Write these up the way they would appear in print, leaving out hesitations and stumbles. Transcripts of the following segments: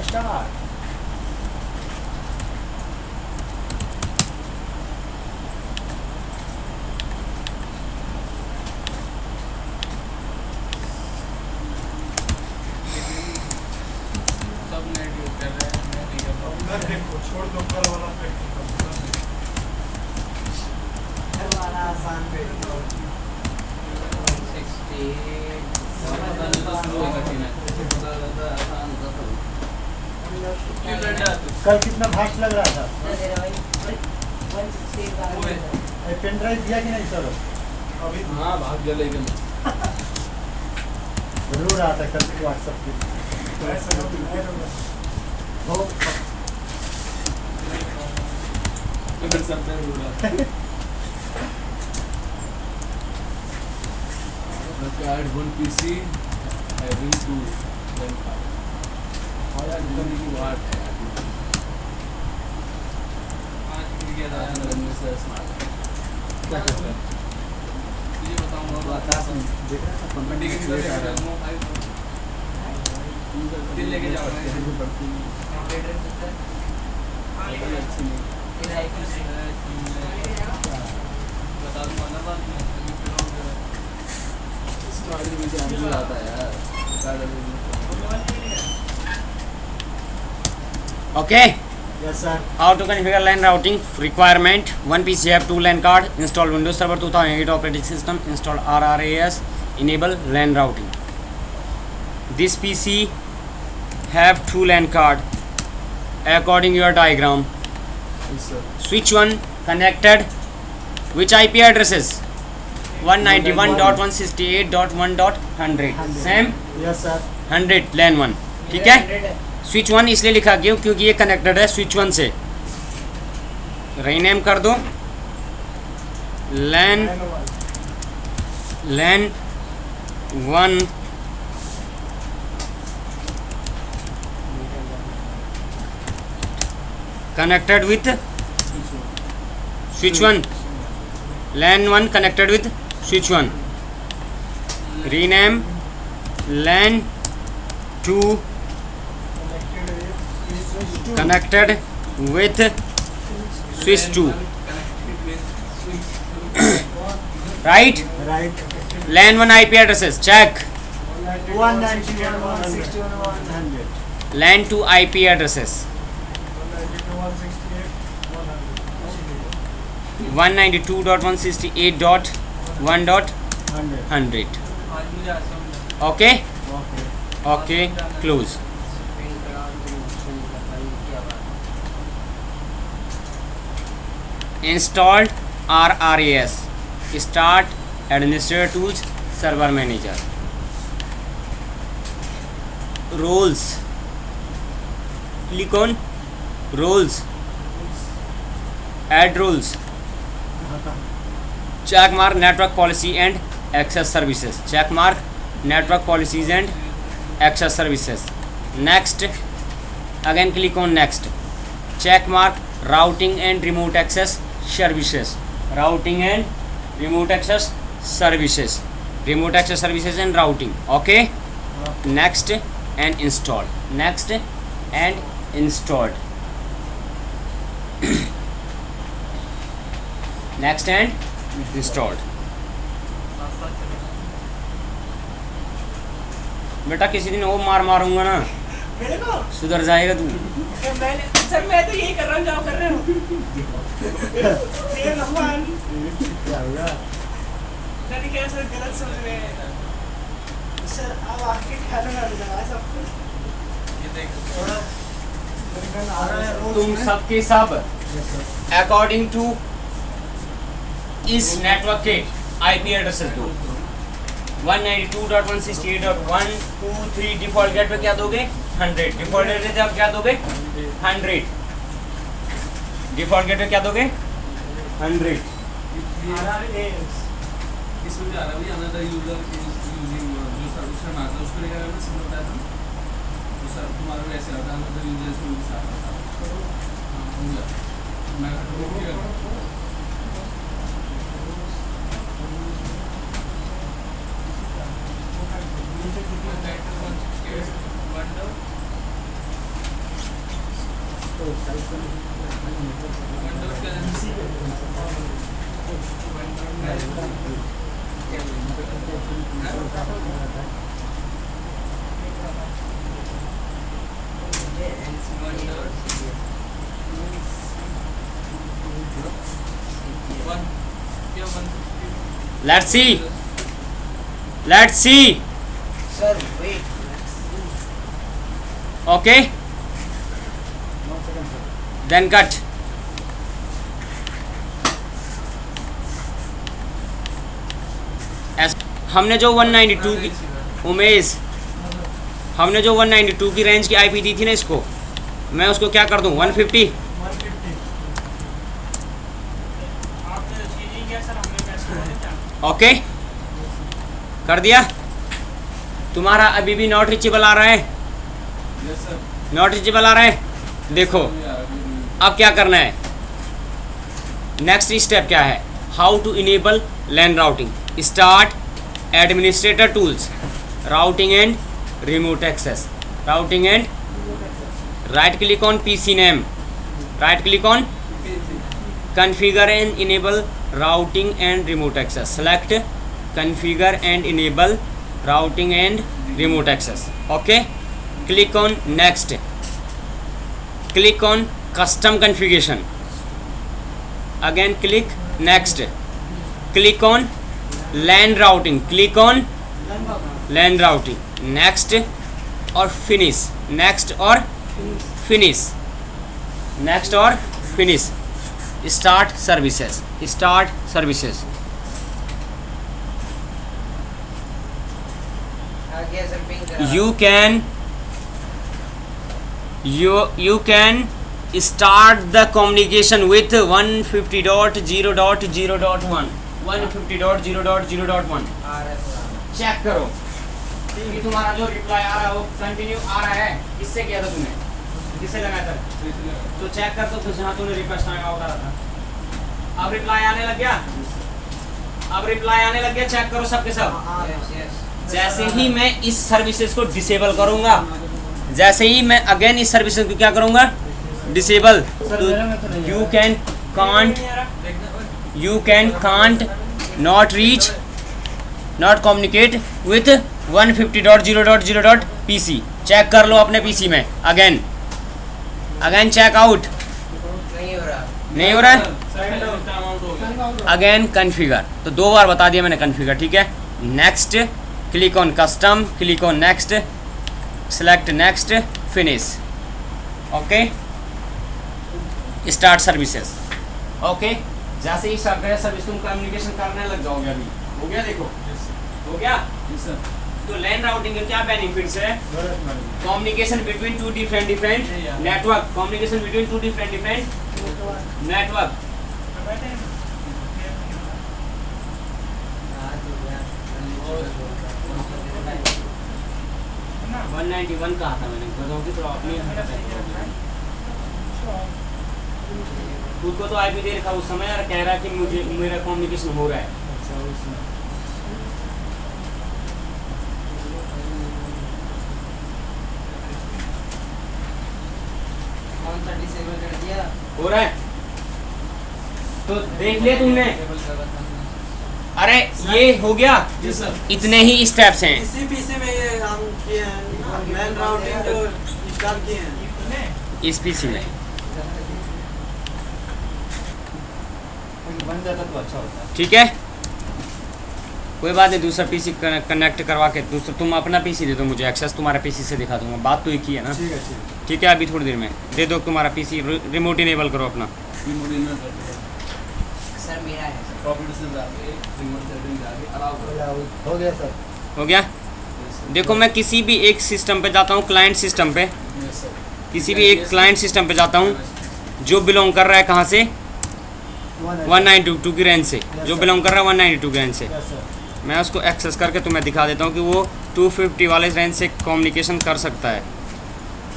Start. सब net use कर रहे हैं, मैं नहीं कर रहा हूँ। देखो छोड़ दो कल वाला वाला आसान पे 68 कल कितना फास्ट लग रहा था। पेन ड्राइव दिया कि नहीं सर? अभी हाँ भाग गया लेकिन रो रहा था कल व्हाट्सएप पे। इधर सब में हो रहा Required one PC having two RAM card. और यार करने की बात है यार। 5 मिनट के बाद रनने से स्मार्ट। क्या करता है? ये बताऊंगा बता तुम देख रहा था मंडी के अंदर आ रहा हूँ। दिल लेके जाऊंगा इसको पढ़ती है। अच्छी नहीं। बता दूंगा ना बाद में। स्मार्ट भी जान आता है यार। Okay, yes sir. how to configure LAN routing requirement. One PC have two LAN card. Install Windows Server 2008 operating system. Install RRAS. Enable LAN routing. This PC have two LAN card. According your diagram, switch one connected. Which IP addresses? 191.168.1.100. Same yes sir. 100 LAN 1. ठीक है। Switch 1 इसलिए लिखा क्यों? क्योंकि ये connected है switch 1 से। Rename कर दो LAN 1 connected with switch 1. LAN 1 connected with switch 1. Rename LAN 2 connected with switch 2. Right? Right. LAN 1 IP addresses check. 191.161.100। LAN 2 IP addresses 192.168.1.100. आज मुझे आसान Okay? Okay. Okay. Close. Installed RRAS. Start Administrator Tools Server Manager. Roles. Click on Roles. Add roles. Check mark Network Policy and Access Services. Check mark Network Policies and Access Services. Next. Again click on Next. Check mark Routing and Remote Access Services. Routing and Remote Access Services. Remote Access Services and Routing. Okay. Next and install. Next and installed. Next and installed. बेटा किसी दिन वो मारूंगा ना, मेरे को सुधर जाएगा तू। सर मैं तो यही कर रहा हूँ जो आप कर रहे हो। मेरे भगवान क्या होगा? मैंने क्या सर गलत समझ रहे हैं सर। अब आपके ख्याल में लगा सब कुछ। ये देख तुम सबके सब अकॉर्डिंग टू इस नेटवर्क के आईपी एड्रेसेस दो। 192.168.123 डिफॉल्ट गेट पे क्या दोगे? 100। डिफॉल्ट गेट पे आप क्या दोगे? 100। डिफॉल्ट गेट पे क्या दोगे? 100। इसमें भी आ रहा है भैया अनदर यूजर यूजिंग जो सर्विस में आता है उसको लेकर मैं सिंपल बताया था तो सर तुम्हारा भी ऐसे आता है अनदर यूजर में भी आता था। हाँ समझा मैं क्लियर विंडोज का जैसे वन क्या one let's see Sir, wait. Okay then cut. हमने जो 192 की उमेश हमने जो 192 की रेंज की आईपी दी थी ना, इसको मैं उसको क्या कर दूं 150। 150 आपने अचीव नहीं किया सर, हमने कैसे किया? ओके कर दिया। तुम्हारा अभी भी नॉट रीचेबल आ रहा है, यस सर नॉट रीचेबल आ रहा है। देखो अब क्या करना है, नेक्स्ट स्टेप क्या है, how to enable LAN routing. Start administrator tools, routing and remote access, routing and right click on PC name, right click on configure and enable routing and remote access, select configure and enable routing and remote access. Okay, click on next, click on custom configuration, again click next, click on LAN routing, click on LAN routing, next और finish, next और finish, next और finish. Start services, start services. आगे sir ping करा। You can start the communication with 150.0.0.1, 150.0.0.1. आ रहा है थोड़ा। Check करो कि तुम्हारा जो रिप्लाई आ रहा है वो कंटिन्यू आ रहा है। किससे किया था तुमने, किससे लगाया था? तो चेक कर दो तो जहाँ तूने रिक्वेस्ट आएगा होता था। अब रिप्लाई आने लग गया, अब रिप्लाई आने लग गया, चेक करो सबके सब। Yes, yes. जैसे ही मैं इस सर्विसेज को डिसेबल करूंगा, जैसे ही मैं अगेन इस सर्विसेज को क्या करूंगा डिसेबल, तो you can can't not reach not communicate with 150.0.0.pc। Check कर लो अपने पीसी में, अगेन चेक आउट, नहीं हो रहा। नहीं हो रहा है। सेकंड अमाउंट हो गया। अगेन कन्फिगर, तो 2 बार बता दिया मैंने कन्फिगर, ठीक है। Next, click on custom, click on next, select next, finish. Okay, start services. Okay, जैसे ही स्टार्ट करें सर्विस तुम कम्युनिकेशन करने लग जाओगे। अभी हो गया, देखो हो गया। यस सर तो लैन राउटिंग के क्या बेनिफिट्स है? Communication between two different network, communication between two different network. ना 191 कहा था मैंने, बताऊंगी तो अपनी खुद को तो आईपी दे रखा उस समय और कह रहा है कि मुझे मेरा कम्युनिकेशन हो रहा है। कौन सा डिसेबल कर दिया? हो रहा है तो देख लिया तुमने। अरे ये हो गया, यस सर इतने ही स्टेप्स हैं। इसी पीसी में ये हम किए हैं, लैन राउटिंग जो इंस्टॉल किए हैं। इस पीसी में बन जाता तो अच्छा होता है। ठीक है, कोई बात नहीं। दूसरा पीसी कनेक्ट करवा के दूसरा तुम अपना पीसी दे दो मुझे, एक्सेस तुम्हारा पीसी से दिखा दूंगा। बात तो एक ही है ना। ठीक है, ठीक है। ठीक है, अभी थोड़ी देर में दे दो तुम्हारा पीसी, रिमोट इनेबल करो अपना। रिमोट इनर करते हैं सर मेरा है सर। प्रॉपर्टी से जाके रिमोट सेटिंग जाके अलाउ करो। हो गया सर। हो गया। देखो मैं किसी भी एक सिस्टम पे जाता हूँ, क्लाइंट सिस्टम पे, यस सर किसी भी एक क्लाइंट सिस्टम पे जाता हूँ जो बिलोंग कर रहा है कहाँ से, 192 की रेंज से, जो बिलोंग कर रहा है 192 की रेंज से, यस सर। मैं उसको एक्सेस करके तुम्हें दिखा देता हूँ कि वो 250 वाले रेंज से कम्युनिकेशन कर सकता है।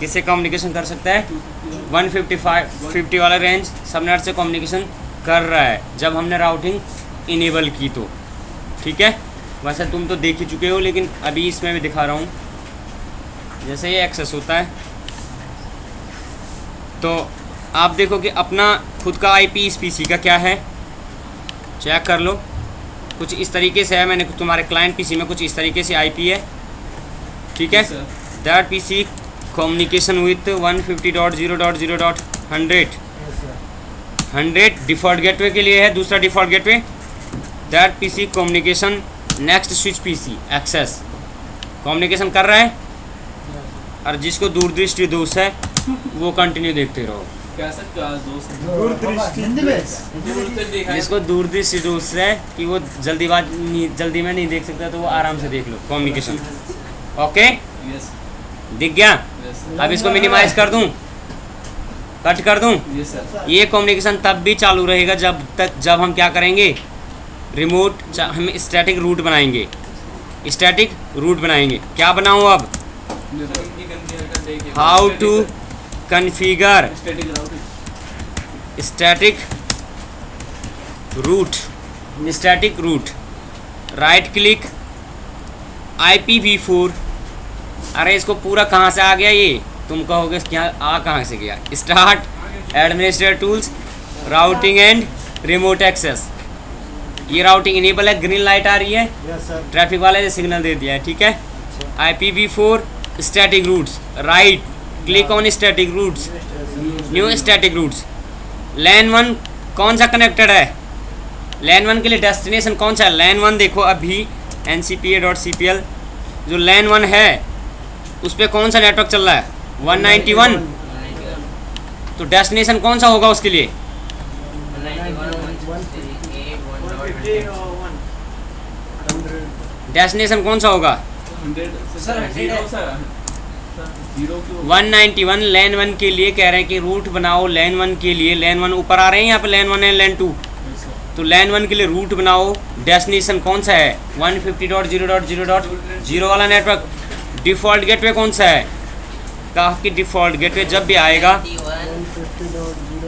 किससे कम्युनिकेशन कर सकता है? 150 वाला रेंज सबनेट से कम्युनिकेशन कर रहा है जब हमने राउटिंग इनेबल की तो। ठीक है, वैसे तुम तो देख ही चुके हो, लेकिन अभी इसमें भी दिखा रहा हूँ। जैसे ये एक्सेस होता है, तो आप देखो कि अपना खुद का आईपी इस पीसी का क्या है, चेक कर लो। कुछ इस तरीके से है, मैंने तुम्हारे क्लाइंट पीसी में कुछ इस तरीके से आईपी है, ठीक है। That PC communication with 150.0.0.100 default gateway के लिए है, दूसरा default gateway. That PC communication next switch PC access communication कर रहा है, और जिसको दूरदृष्टि दोष है वो कंटिन्यू देखते रहो। कैसा क्या दोस्त है? जिसको दूरदृष्टि दोष है कि वो जल्दी में नहीं देख सकता, तो वो आराम से देख लो कम्युनिकेशन। ओके, यस दिख गया? यस अब इसको मिनिमाइज कर दूं, कट कर दूं। Yes sir. ये कम्युनिकेशन तब भी चालू रहेगा जब हम क्या करेंगे, रिमोट हम स्टैटिक रूट बनाएंगे, स्टैटिक रूट बनाएंगे। क्या बनाऊं अब? How to configure static route, static route. Right click IPv4। अरे इसको पूरा कहाँ से आ गया ये, तुम कहोगे क्या आ कहाँ से गया? Start administrator tools, routing and remote access. ये राउटिंग इनेबल है, ग्रीन लाइट आ रही है, ट्रैफिक वाले ने सिग्नल दे दिया है, ठीक है। IPv4 static routes, right click on static routes, new static routes. LAN 1 कौन सा कनेक्टेड है? LAN 1 के लिए डेस्टिनेशन कौन सा है? LAN 1 देखो अभी ncpa.cpl जो LAN 1 है उस पर कौन सा नेटवर्क चल रहा है? 191। तो डेस्टिनेशन कौन सा होगा उसके लिए? 151 डेस्टिनेशन कौन सा होगा? 191 LAN 1 के लिए कह रहे हैं कि रूट बनाओ LAN 1 के लिए। LAN 1 ऊपर आ रहे हैं यहाँ पे, LAN 1 है LAN 2, तो LAN 1 के लिए रूट बनाओ। डेस्टिनेशन कौन सा है? 150.0.0.0 वाला नेटवर्क। डिफ़ॉल्ट गेटवे कौन सा है? कहा कि डिफ़ॉल्ट गेटवे जब भी आएगा,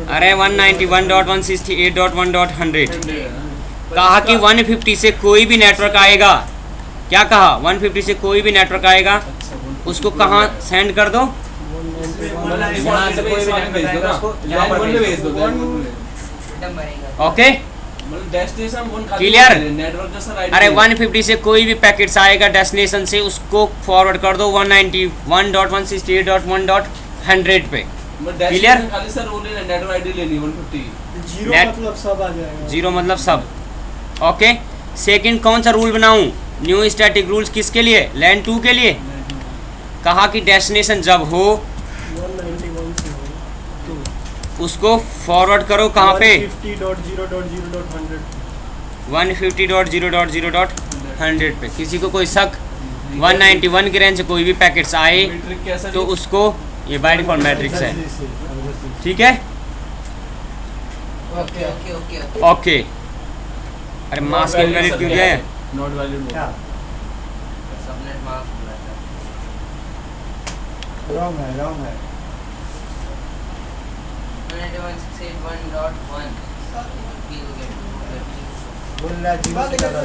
अरे 191.168.1.100 कहा कि 150 से कोई भी नेटवर्क आएगा। क्या कहा? 150 से कोई भी नेटवर्क आएगा उसको कहाँ सेंड कर दो? Okay clear? अरे 150 से कोई भी पैकेट्स आएगा डेस्टिनेशन से उसको फॉरवर्ड कर दो 191.168.1.100 पे। क्लियर? जीरो मतलब सब। ओके, सेकंड कौन सा रूल बनाऊं? न्यू स्टैटिक रूल्स किसके लिए? LAN 2 के लिए। कहा कि डेस्टिनेशन जब हो 191 से हो तो उसको फॉरवर्ड करो कहाँ पे? 150.0.0.100 पे। किसी को कोई शक? 191 की रेंज से कोई भी पैकेट्स आए तो उसको, ये बाय डिफॉल्ट मैट्रिक्स है, ठीक है। ओके अरे मास्क इनवैलिड क्यों दिया है? नॉट वैलिड रॉन्ग है 191.681.1 बोल रहा जीरो से ज़्यादा।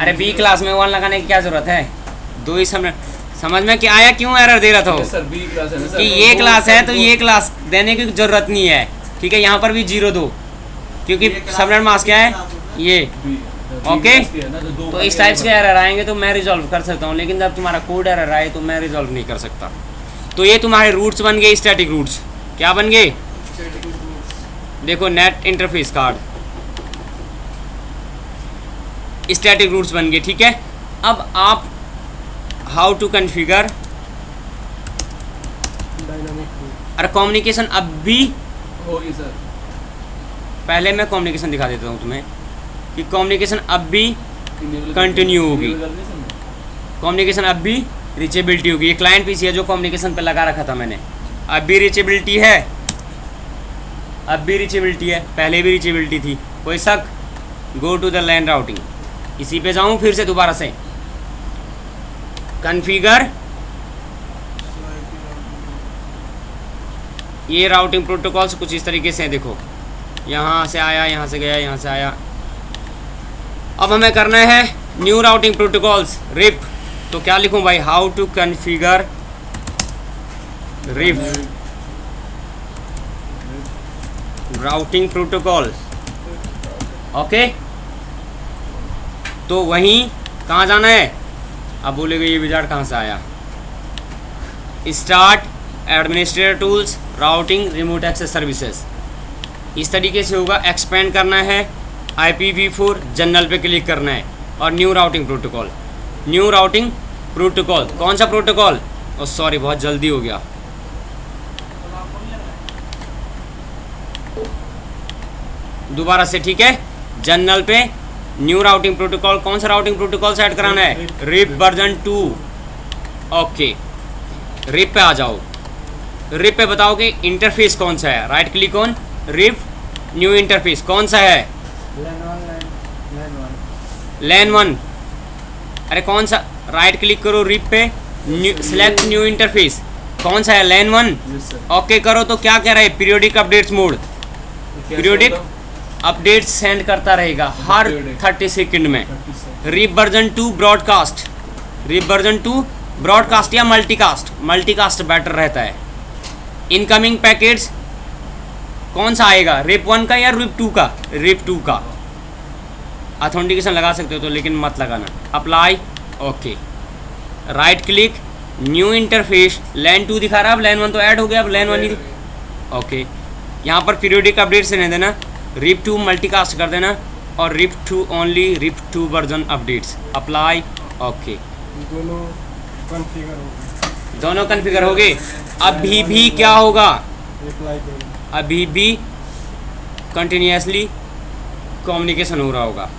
अरे बी क्लास में 1 लगाने की क्या जरूरत है? दो ही समझ में क्या आया? क्यों एरर दे रहा था वो? सर बी क्लास है ना सर, कि ये क्लास है तो ये क्लास देने की जरूरत नहीं है, ठीक है। यहाँ पर भी 0 दो, क्योंकि सबनेट मास्क क्या है ये। ओके, तो इस टाइप के एरर आएंगे तो मैं रिजॉल्व कर सकता हूँ, लेकिन जब तुम्हारा कोड एरर आए तो मैं रिजॉल्व नहीं कर सकता। तो ये तुम्हारे रूट्स बन गए, स्टैटिक रूट्स। क्या बन गए? देखो net interface card, static routes बन गए, ठीक है। अब आप हाउ टू कॉन्फ़िगर और कम्युनिकेशन अब भी होगी सर। पहले मैं कम्युनिकेशन दिखा देता हूँ तुम्हें कि कम्युनिकेशन अब भी कंटिन्यू होगी, कम्युनिकेशन अब भी रीचेबिलिटी होगी। ये क्लाइंट पीसी है जो कम्युनिकेशन पे लगा रखा था मैंने, अब भी रीचेबिलिटी है, अब भी रीचेबिलिटी है, पहले भी रीचेबिलिटी थी। कोई शक? Go to the LAN routing, इसी पे जाऊँ फिर से दोबारा से कॉन्फ़िगर। ये राउटिंग प्रोटोकॉल्स कुछ इस तरीके से हैं, देखो यहाँ से आया, यहाँ से गया, यहाँ से आया। अब हमें करना है न्यू राउटिंग प्रोटोकॉल्स रिप। तो क्या लिखूं भाई? How to configure RIP routing protocol. Okay, तो वहीं कहाँ जाना है? अब बोलेगा ये विजार्ड कहाँ से आया? Start, administrator tools, routing, remote access services. इस तरीके से होगा। एक्सपेंड करना है, IPv4 जनरल पे क्लिक करना है और new routing protocol. New routing protocol कौन सा प्रोटोकॉल? ओ सॉरी, बहुत जल्दी हो गया। दोबारा से, ठीक है। जनरल पे न्यू राउटिंग प्रोटोकॉल, कौन सा राउटिंग प्रोटोकॉल सेट कराना है? Rib version 2। ओके, रिप पे आ जाओ। रिप पे बताओ कि इंटरफेस कौन सा है। Right click on RIP, new interface कौन सा है? लैन 1। अरे कौन सा? राइट क्लिक करो रिप पे, सिलेक्ट न्यू इंटरफेस। कौन सा है? लैन 1। Yes sir. ओके करो तो क्या कह रहा है? Periodic updates mode. Periodic updates send करता रहेगा हर 30 सेकंड में। RIP version 2 broadcast. RIP version 2 broadcast या मल्टीकास्ट? मल्टीकास्ट बेटर रहता है। इनकमिंग पैकेट्स कौन सा आएगा? रिप 1 का या रिप 2 का? रिप 2 का। ऑथेंटिकेशन लगा सकते हो तो, लेकिन मत लगाना। Apply, okay. Right click, new interface. LAN 2 दिखा रहा है, अब लैन 1 तो ऐड हो गया, अब लैन 1 ही। ओके, यहाँ पर पीरियोडिक अपडेट्स रहने देना, रिप 2 मल्टीकास्ट कर देना और RIP 2 only, RIP 2 version updates. Apply, okay. दोनों कॉन्फ़िगर हो गए। दोनों कन्फिगर हो गए। अभी भी क्या होगा? रिप्लाई करें। अभी भी कंटिन्यूसली कम्युनिकेशन हो रहा होगा।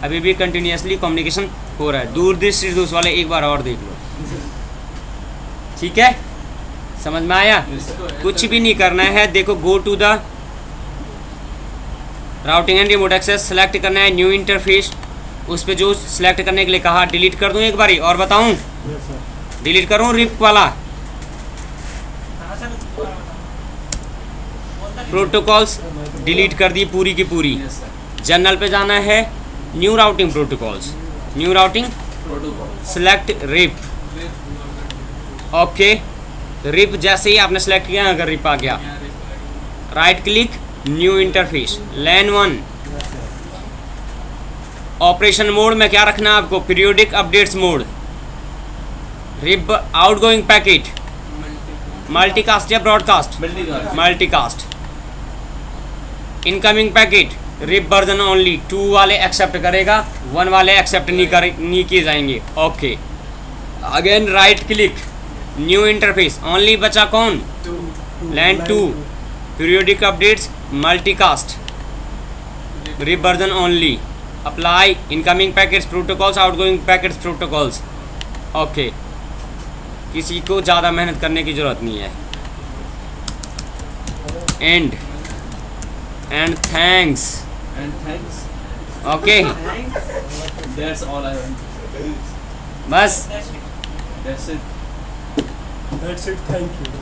अभी भी कंटिन्यूसली कम्युनिकेशन हो रहा है। दूरदृष्टि दोस्त वाले एक बार और देख लो, ठीक है? समझ में आया? कुछ भी नहीं करना है। देखो, go to the routing and remote access, select करना है न्यू इंटरफेस। उस पर जो सिलेक्ट करने के लिए कहा, डिलीट कर दूं एक बारी और बताऊं? Yes sir. डिलीट करूं रिप वाला? हाँ सर, दोबारा बताओ। बोलता नहीं। प्रोटोकॉल्स डिलीट कर दी पूरी की पूरी। Yes sir. जनरल पे जाना है, new routing protocols, new routing, protocol. Select RIP. Okay, RIP जैसे ही आपने सेलेक्ट किया, अगर रिप आ गया, right click, new interface, LAN 1। Yes sir. Operation mode में क्या रखना है आपको? Periodic updates mode. RIP outgoing packet, multicast या broadcast? Multicast. Incoming packet, RIP version only. 2 वाले एक्सेप्ट करेगा, 1 वाले एक्सेप्ट नहीं किए जाएंगे। Okay, again right click, new interface. Only बचा कौन? LAN 2। Periodic updates multicast, RIP version only. Apply, incoming packets protocols, outgoing packets protocols. Okay, किसी को ज़्यादा मेहनत करने की ज़रूरत नहीं है। And thanks. And thanks. Okay, That's all I want to say. बस That's it. That's it. That's it. Thank you.